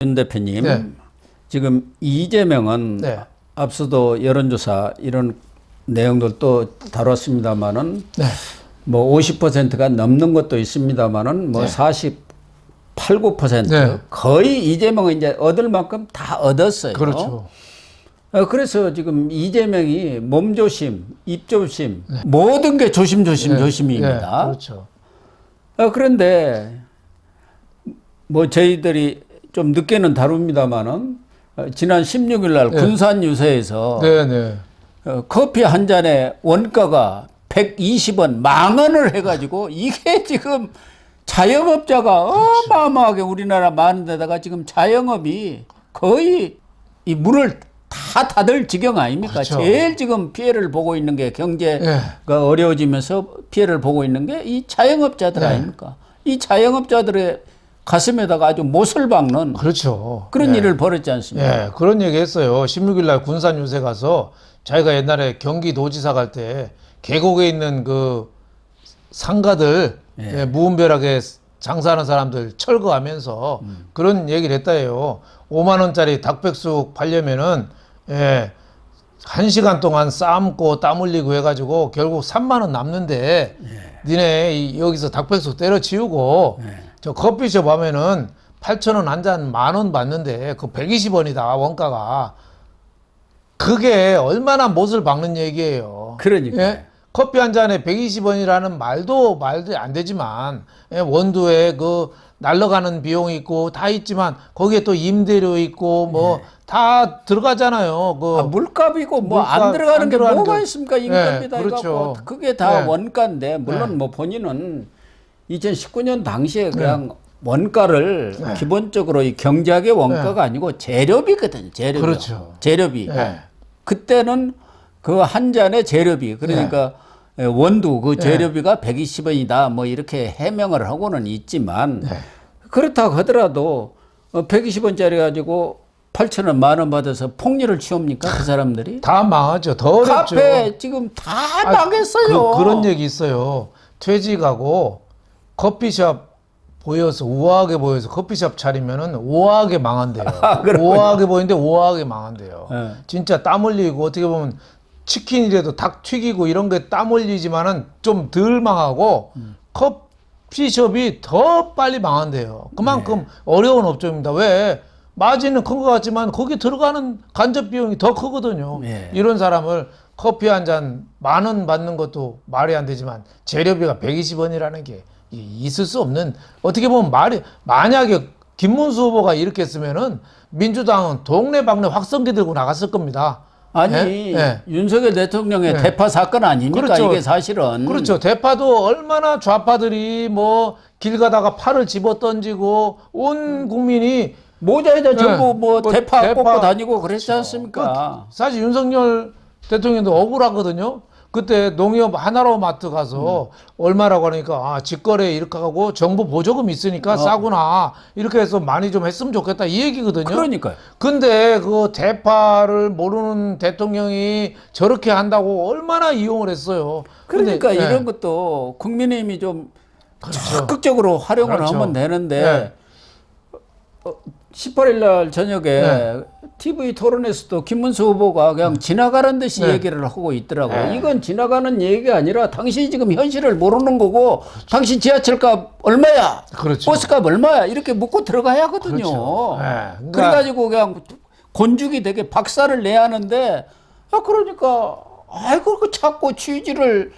윤 대표님, 네. 지금 이재명은 네. 앞서도 여론조사 이런 내용들도 다뤘습니다만은 네. 뭐 50%가 넘는 것도 있습니다만은 뭐 네. 48, 9% 네. 거의 이재명은 이제 얻을 만큼 다 얻었어요. 그렇죠. 그래서 지금 이재명이 몸조심, 입조심, 모든 게 조심조심 네. 조심입니다. 네. 그렇죠. 그런데 뭐 저희들이 좀 늦게는 다룹니다만은 지난 16일 날 네. 군산 유세에서 네, 네. 커피 한 잔에 원가가 120원, 10,000원을 해가지고 이게 지금 자영업자가 어마어마하게 우리나라 많은 데다가 지금 자영업이 거의 이 문을 다 닫을 지경 아닙니까? 그렇죠. 제일 지금 피해를 보고 있는 게 경제가 네. 어려워지면서 피해를 보고 있는 게 이 자영업자들 네. 아닙니까? 이 자영업자들의 가슴에다가 아주 못을 박는 그렇죠. 그런 네. 일을 벌였지 않습니까? 예, 그런 얘기 했어요. 16일 날 군산 유세 가서 자기가 옛날에 경기도지사 갈 때 계곡에 있는 그 상가들 예, 무분별하게 장사하는 사람들 철거하면서 그런 얘기를 했다예요. 5만 원짜리 닭백숙 팔려면은 예, 1시간 동안 삶고 땀 흘리고 해가지고 결국 3만 원 남는데 니네 여기서 닭백숙 때려치우고 저 커피숍 하면은 8,000원 한 잔 10,000원 받는데 그 120원이다 원가가. 그게 얼마나 못을 박는 얘기예요. 그러니까. 예? 커피 한 잔에 120원이라는 말도 안 되지만 예? 원두에 그 날라가는 비용이 있고 다 있지만 거기에 또 임대료 있고 뭐 다 들어가잖아요. 그 물값이고 뭐 안 물값, 들어가는 안 게 들어가는 뭐가 게- 있습니까? 임금이다. 네, 그렇죠. 이거 그게 다 네. 원가인데 물론 네. 뭐 본인은 2019년 당시에 그냥 원가를 기본적으로 이 경제학의 원가가 아니고 재료비거든요. 재료비. 그렇죠. 재료비. 네. 그때는 그 한 잔의 재료비 그러니까 원두 그 재료비가 120원이다 뭐 이렇게 해명을 하고는 있지만 그렇다고 하더라도 120원짜리 가지고 8,000원 10,000원 받아서 폭리를 취합니까 그 사람들이? 다 망하죠. 더 어렵죠. 카페 지금 다 망했어요. 그런 얘기 있어요. 퇴직하고 커피숍 보여서 우아하게 보여서 커피숍 차리면은 우아하게 망한대요. 우아하게 보이는데 우아하게 망한대요. 네. 진짜 땀 흘리고 어떻게 보면 치킨이라도 닭 튀기고 이런 게 땀 흘리지만은 좀 덜 망하고 커피숍이 더 빨리 망한대요. 그만큼 어려운 업종입니다. 왜? 마진은 큰 것 같지만 거기 들어가는 간접 비용이 더 크거든요. 네. 이런 사람을 커피 한 잔 10,000원 받는 것도 말이 안 되지만 재료비가 120원이라는 게 있을 수 없는, 어떻게 보면 만약에 김문수 후보가 이렇게 했으면은 민주당은 동네방네 확성기 들고 나갔을 겁니다. 아니 예? 윤석열 대통령의 예. 대파 사건 아닙니까? 그렇죠. 이게 사실은. 그렇죠. 대파도 얼마나 좌파들이 뭐 길 가다가 팔을 집어 던지고 온 국민이 모자에다 전부 뭐 뭐 대파 꽂고 대파- 다니고 그랬지 않습니까? 사실 윤석열 대통령도 억울하거든요. 그때 농협 하나로 마트 가서 얼마라고 하니까 직거래 이렇게 하고 정부 보조금 있으니까 싸구나 이렇게 해서 많이 좀 했으면 좋겠다 이 얘기거든요. 그러니까요. 근데 그 대파를 모르는 대통령이 저렇게 한다고 얼마나 이용을 했어요. 그러니까 근데, 이런 것도 국민의힘이 좀 그렇죠. 적극적으로 활용을 그렇죠. 하면 되는데 18일 날 저녁에 TV 토론에서도 김문수 후보가 그냥 지나가는 듯이 얘기를 하고 있더라고요. 이건 지나가는 얘기가 아니라 당신이 지금 현실을 모르는 거고 당신 지하철값 얼마야? 그렇죠. 버스값 얼마야? 이렇게 묻고 들어가야 하거든요. 그렇죠. 그러니까 그래가지고 그냥 곤죽이 되게 박살을 내야 하는데 그러니까 아이고 그 자꾸 취지를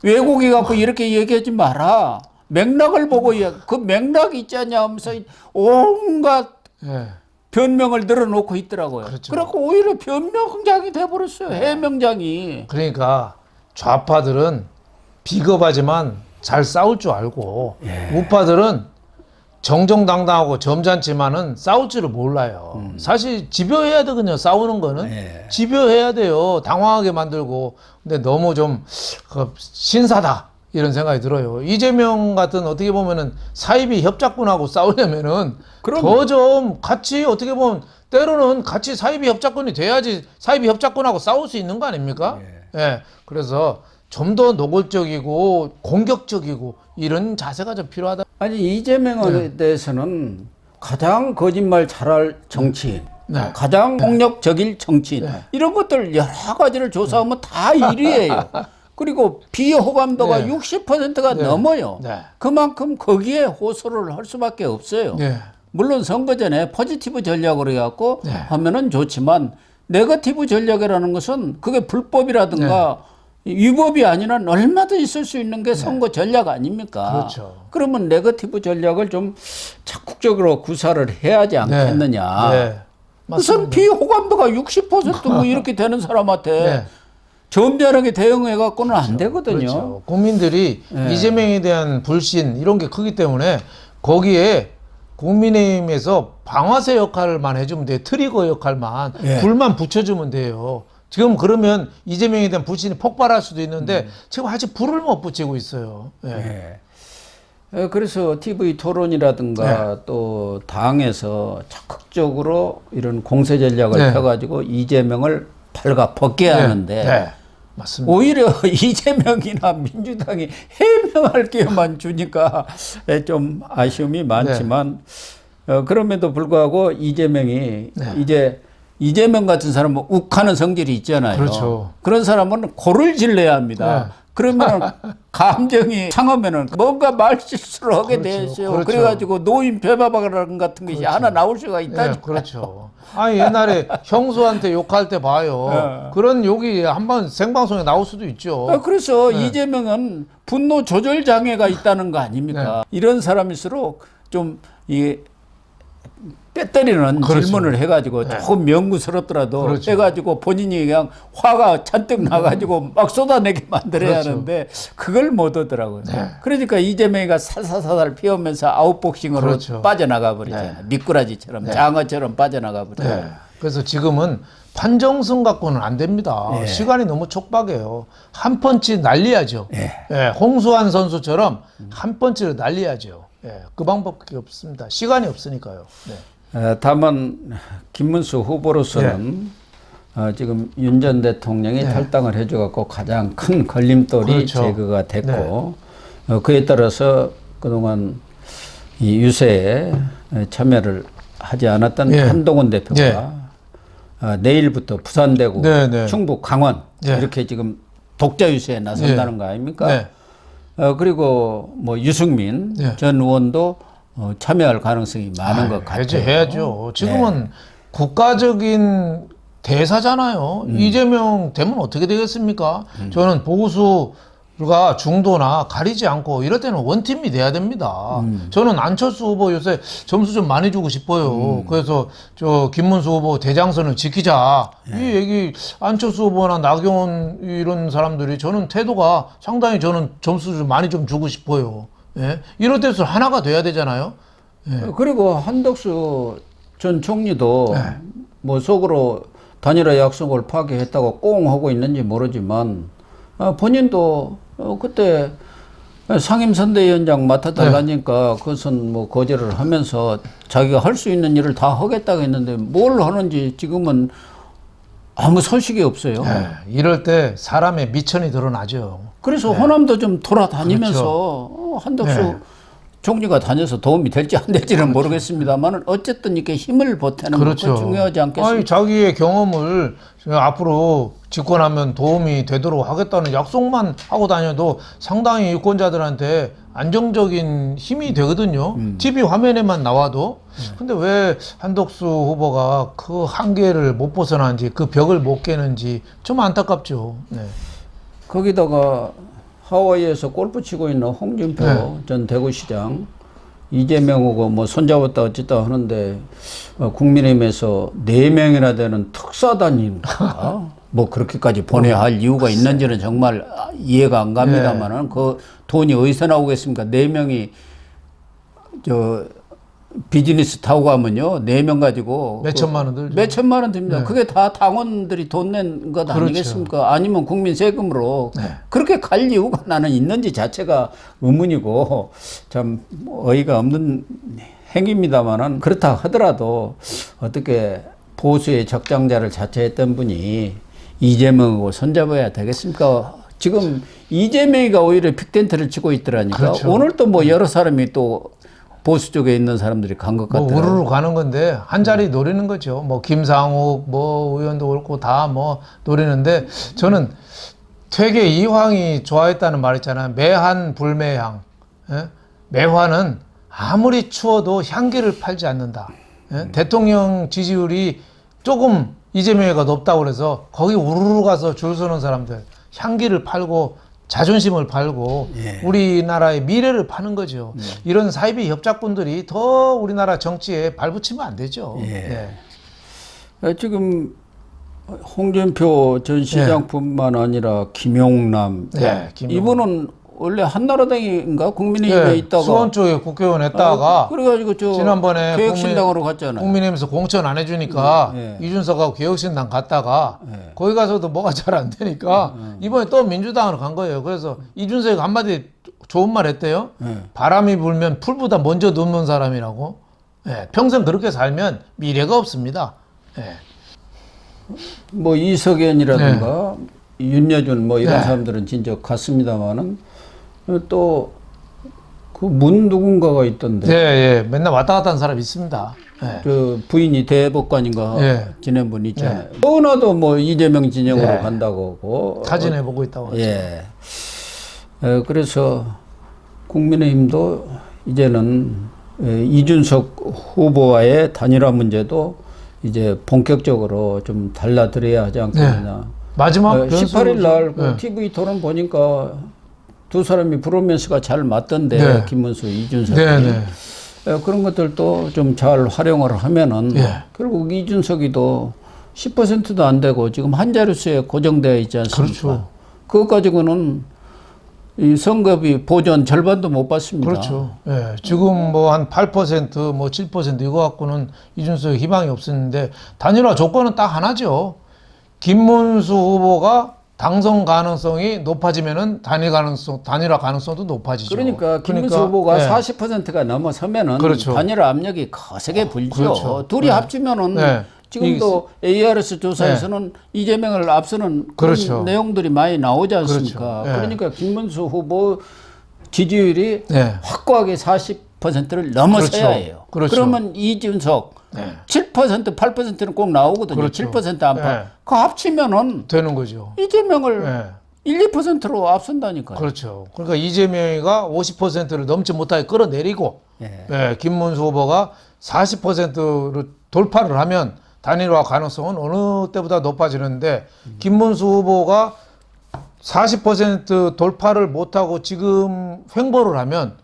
왜곡이 갖고 이렇게 얘기하지 마라. 맥락을 보고 그 맥락이 있지 않냐 하면서 온갖 변명을 늘어놓고 있더라고요. 그렇죠. 그래갖고 오히려 변명장이 돼버렸어요. 해명장이. 그러니까 좌파들은 비겁하지만 잘 싸울 줄 알고 우파들은 정정당당하고 점잖지만은 싸울 줄을 몰라요. 사실 집요해야 되거든요. 싸우는 거는 집요해야 돼요. 당황하게 만들고. 근데 너무 좀 신사다 이런 생각이 들어요. 이재명 같은 어떻게 보면은 사이비 협작군하고 싸우려면은 더 좀 같이 어떻게 보면 때로는 같이 사이비 협작군이 돼야지 사이비 협작군하고 싸울 수 있는 거 아닙니까? 그래서 좀 더 노골적이고 공격적이고 이런 자세가 좀 필요하다. 아니 이재명에 대해서는 가장 거짓말 잘할 정치인, 네. 가장 폭력적일 정치인, 네. 이런 것들 여러 가지를 조사하면 다 1위예요. 그리고 비호감도가 네. 60%가 네. 넘어요. 네. 그만큼 거기에 호소를 할 수밖에 없어요. 네. 물론 선거 전에 포지티브 전략으로 해갖고 네. 하면은 좋지만, 네거티브 전략이라는 것은 그게 불법이라든가 위법이 아니라 얼마든지 쓸 수 있는 게 선거 전략 아닙니까? 그렇죠. 그러면 네거티브 전략을 좀 적극적으로 구사를 해야 하지 않겠느냐. 네. 우선 비호감도가 60%뭐 이렇게 되는 사람한테 네. 점잖하게 대응해갖고는 안 되거든요. 그렇죠. 국민들이 네. 이재명에 대한 불신 이런 게 크기 때문에 거기에 국민의힘에서 방아쇠 역할만 해주면 돼요. 트리거 역할만. 예. 불만 붙여주면 돼요. 지금 그러면 이재명에 대한 불신이 폭발할 수도 있는데 지금 아직 불을 못 붙이고 있어요. 예. 그래서 TV 토론이라든가 또 당에서 적극적으로 이런 공세 전략을 네. 펴가지고 이재명을 발가 벗게 하는데 네. 맞습니다. 오히려 이재명이나 민주당이 해명할 기회만 주니까 좀 아쉬움이 많지만 그럼에도 불구하고 이재명이 이제 이재명 같은 사람은 욱하는 성질이 있잖아요. 그렇죠. 그런 사람은 고를 질러야 합니다. 네. 그러면 감정이 상하면은 뭔가 말실수를 하게 그렇죠. 되었어요. 그렇죠. 그래가지고 노인 배바바라는 같은 것이 하나 나올 수가 있다니까. 네, 그렇죠. 아니 옛날에 형수한테 욕할 때 봐요. 그런 욕이 한번 생방송에 나올 수도 있죠. 그래서 이재명은 분노 조절 장애가 있다는 거 아닙니까? 이런 사람일수록 좀 이 빼때리는 그렇죠. 질문을 해가지고 조금 명구스럽더라도 그렇죠. 해가지고 본인이 그냥 화가 잔뜩 나가지고 막 쏟아내게 만들어야 그렇죠. 하는데 그걸 못 하더라고요. 그러니까 이재명이가 살살살살 피우면서 아웃복싱으로 그렇죠. 빠져나가 버리잖아요. 미꾸라지처럼 장어처럼 빠져나가 버려요. 네. 그래서 지금은 판정승 갖고는 안 됩니다. 시간이 너무 촉박해요. 한 펀치 날려야죠. 홍수환 선수처럼 한 펀치를 날려야죠. 그 방법밖에 없습니다. 시간이 없으니까요. 다만 김문수 후보로서는 지금 윤 전 대통령이 탈당을 해줘갖고 가장 큰 걸림돌이 그렇죠. 제거가 됐고 그에 따라서 그동안 이 유세에 참여를 하지 않았던 한동훈 대표가 내일부터 부산, 대구, 충북, 강원 이렇게 지금 독자 유세에 나선다는 거 아닙니까? 그리고 뭐 유승민 전 의원도 참여할 가능성이 많은 것 같아요. 해야죠. 지금은 국가적인 대사잖아요. 이재명 되면 어떻게 되겠습니까? 저는 보수가 중도나 가리지 않고 이럴 때는 원팀이 돼야 됩니다. 저는 안철수 후보 요새 점수 좀 많이 주고 싶어요. 그래서 저 김문수 후보 대장선을 지키자. 이 얘기 안철수 후보나 나경원 이런 사람들이 저는 태도가 상당히 저는 점수 좀 많이 좀 주고 싶어요. 이럴 때서 하나가 돼야 되잖아요. 그리고 한덕수 전 총리도 뭐 속으로 단일화 약속을 파기했다고 꽁 하고 있는지 모르지만 본인도 그때 상임선대위원장 맡아달라니까 그것은 뭐 거절을 하면서 자기가 할 수 있는 일을 다 하겠다고 했는데 뭘 하는지 지금은 아무 소식이 없어요. 이럴 때 사람의 미천이 드러나죠. 그래서 호남도 좀 돌아다니면서 한덕수 총리가 다녀서 도움이 될지 안 될지는 모르겠습니다만 어쨌든 이렇게 힘을 보태는 것도 중요하지 않겠습니까? 아니, 자기의 경험을 앞으로 집권하면 도움이 되도록 하겠다는 약속만 하고 다녀도 상당히 유권자들한테 안정적인 힘이 되거든요. TV 화면에만 나와도. 근데 왜 한덕수 후보가 그 한계를 못 벗어나는지 그 벽을 못 깨는지 좀 안타깝죠. 거기다가 하와이에서 골프 치고 있는 홍준표 전 대구시장 이재명하고 뭐 손잡았다 어쨌다 하는데 국민의힘에서 4명이나 되는 특사단인가 뭐 그렇게까지 보내야 할 이유가 있는지는 정말 이해가 안 갑니다만은 그 돈이 어디서 나오겠습니까? 4명이 저 비즈니스 타고 가면요 4명 가지고 몇 천만 원 들죠. 몇 천만 원 듭니다. 그게 다 당원들이 돈 낸 것 아니겠습니까? 아니면 국민 세금으로 그렇게 갈 이유가 나는 있는지 자체가 의문이고 참 어이가 없는 행위입니다만은 그렇다 하더라도 어떻게 보수의 적장자를 자처했던 분이 이재명하고 손잡아야 되겠습니까? 지금 이재명이가 오히려 빅텐트를 치고 있더라니까. 오늘 또 뭐 여러 사람이 또 보수 쪽에 있는 사람들이 간 것 뭐 같더라고요. 우르르 가는 건데 한 자리 노리는 거죠. 뭐 김상욱 뭐 의원도 그렇고 다 뭐 노리는데 저는 되게 이황이 좋아했다는 말 있잖아요. 매한 불매향. 예? 매화는 아무리 추워도 향기를 팔지 않는다. 예? 대통령 지지율이 조금 이재명이가 높다고 그래서 거기 우르르 가서 줄 서는 사람들 향기를 팔고 자존심을 팔고 예. 우리나라의 미래를 파는 거죠. 이런 사이비 협작꾼들이 더 우리나라 정치에 발붙이면 안 되죠. 예. 네. 지금 홍준표 전 시장뿐만 아니라 김용남 네, 김용남. 이분은 원래 한나라당인가 국민의힘에 네, 있다가 수원 쪽에 국회의원 했다가 그래가지고 저 지난번에 개혁신당으로 갔잖아요. 국민의힘에서 공천 안 해주니까 예. 이준석하고 개혁신당 갔다가 거기 가서도 뭐가 잘 안 되니까 이번에 또 민주당으로 간 거예요. 그래서 이준석이 한마디 좋은 말 했대요. 바람이 불면 풀보다 먼저 눕는 사람이라고. 예, 평생 그렇게 살면 미래가 없습니다. 예. 뭐 이석연이라든가 윤여준 뭐 이런 네. 사람들은 진짜 갔습니다만은 또 그 문 누군가가 있던데 예, 예. 맨날 왔다 갔다 하는 사람 있습니다. 예. 저 부인이 대법관인가 예. 지낸 분 있잖아요. 너무나도 뭐 이재명 진영으로 네. 간다고 하고 타진해 보고 있다고 하죠. 예. 그래서 국민의힘도 이제는 이준석 후보와의 단일화 문제도 이제 본격적으로 좀 달라들어야 하지 않겠느냐. 마지막 18일 날 그 네. TV 토론 보니까 두 사람이 브로맨스가 잘 맞던데 네. 김문수, 이준석이. 네, 네. 그런 것들도 좀 잘 활용을 하면은 예. 결국 이준석이도 10%도 안 되고 지금 한 자릿수에 고정되어 있지 않습니까? 그렇죠. 그것 가지고는 이 선거비 보전 절반도 못 받습니다. 그렇죠. 예. 지금 뭐 한 8%, 뭐 7% 이거 갖고는 이준석이 희망이 없었는데 단일화 조건은 딱 하나죠. 김문수 후보가 당선 가능성이 높아지면은 단일화 가능성도 높아지죠. 그러니까 김문수 후보가 예. 40%가 넘어서면은 그렇죠. 단일화 압력이 거세게 불죠. 그렇죠. 둘이 합치면은 네. 지금도 ARS 조사에서는 이재명을 앞서는 그런 그렇죠. 내용들이 많이 나오지 않습니까? 그렇죠. 예. 그러니까 김문수 후보 지지율이 네. 확고하게 40%를 넘어서야 그렇죠. 해요. 그렇죠. 그러면 이준석 네. 7%, 8%는 꼭 나오거든요. 그렇죠. 7% 안팎. 네. 그 합치면은 되는 거죠. 이재명을 네. 1, 2%로 앞선다니까요. 그렇죠. 그러니까 이재명이가 50%를 넘지 못하게 끌어내리고 예. 예, 김문수 후보가 40%를 돌파를 하면 단일화 가능성은 어느 때보다 높아지는데 김문수 후보가 40% 돌파를 못하고 지금 횡보를 하면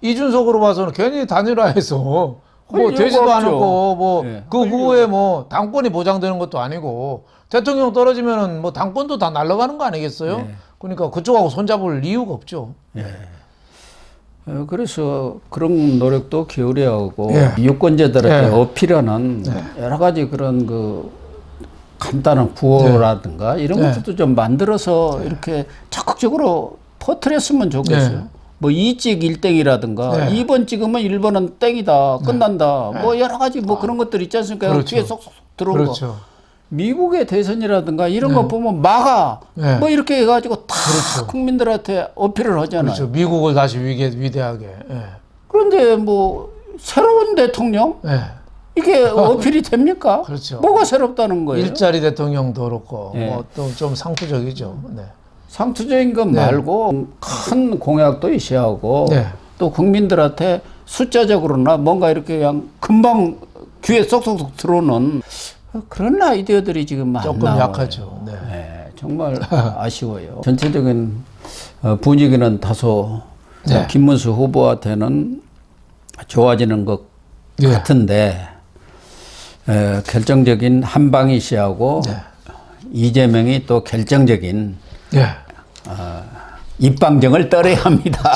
이준석으로 봐서는 괜히 단일화해서 뭐 이유가 되지도 없죠. 않고 뭐 예. 그 후에 뭐 당권이 보장되는 것도 아니고 대통령 떨어지면은 뭐 당권도 다 날아가는 거 아니겠어요? 예. 그러니까 그쪽하고 손잡을 이유가 없죠. 그래서 그런 노력도 기울여야 하고 예. 유권자들에게 예. 어필하는 여러 가지 그런 그 간단한 구호라든가 이런 예. 것들도 좀 만들어서 이렇게 적극적으로 퍼뜨렸으면 좋겠어요. 예. 뭐 2찍 1땡이라든가 예. 2번 찍으면 1번은 땡이다 끝난다 뭐 여러 가지 뭐 그런 것들 있지 않습니까? 그렇죠. 뒤에 쏙쏙 들어온 거. 그렇죠. 미국의 대선이라든가 이런 거 보면 막아 네. 뭐 이렇게 해가지고 다 그렇죠. 국민들한테 어필을 하잖아요. 그렇죠. 미국을 다시 위대하게. 예. 그런데 뭐 새로운 대통령 예. 이게 어필이 됩니까? 그렇죠. 뭐가 새롭다는 거예요? 일자리 대통령도 그렇고 예. 뭐 또 좀 상투적이죠. 네. 상투적인 것 말고 큰 공약도 있어야 하고 네. 또 국민들한테 숫자적으로나 뭔가 이렇게 그냥 금방 귀에 쏙쏙 들어오는 그런 아이디어들이 지금 안 조금 나와요. 약하죠. 네. 네, 정말 아쉬워요. 전체적인 분위기는 다소 네. 김문수 후보한테는 좋아지는 것 예. 같은데 결정적인 한 방이 시하고 네. 이재명이 또 결정적인 예. 입방정을 떨어야 합니다.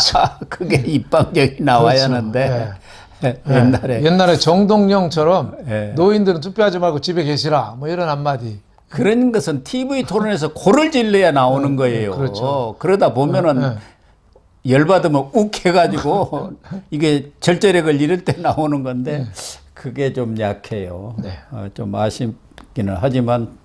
그게 입방정이 나와야 그렇죠. 하는데 예. 옛날에 정동영처럼 예. 노인들은 투표하지 말고 집에 계시라 뭐 이런 한마디. 그런 것은 TV 토론에서 고를 질러야 나오는 거예요. 그렇죠. 그러다 보면은 열받으면 욱 해가지고 이게 절제력을 잃을 때 나오는 건데 그게 좀 약해요. 네. 좀 아쉽기는 하지만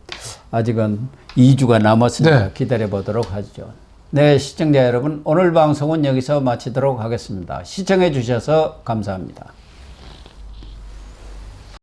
아직은 2주가 남았으니까 네. 기다려 보도록 하죠. 네, 시청자 여러분, 오늘 방송은 여기서 마치도록 하겠습니다. 시청해 주셔서 감사합니다.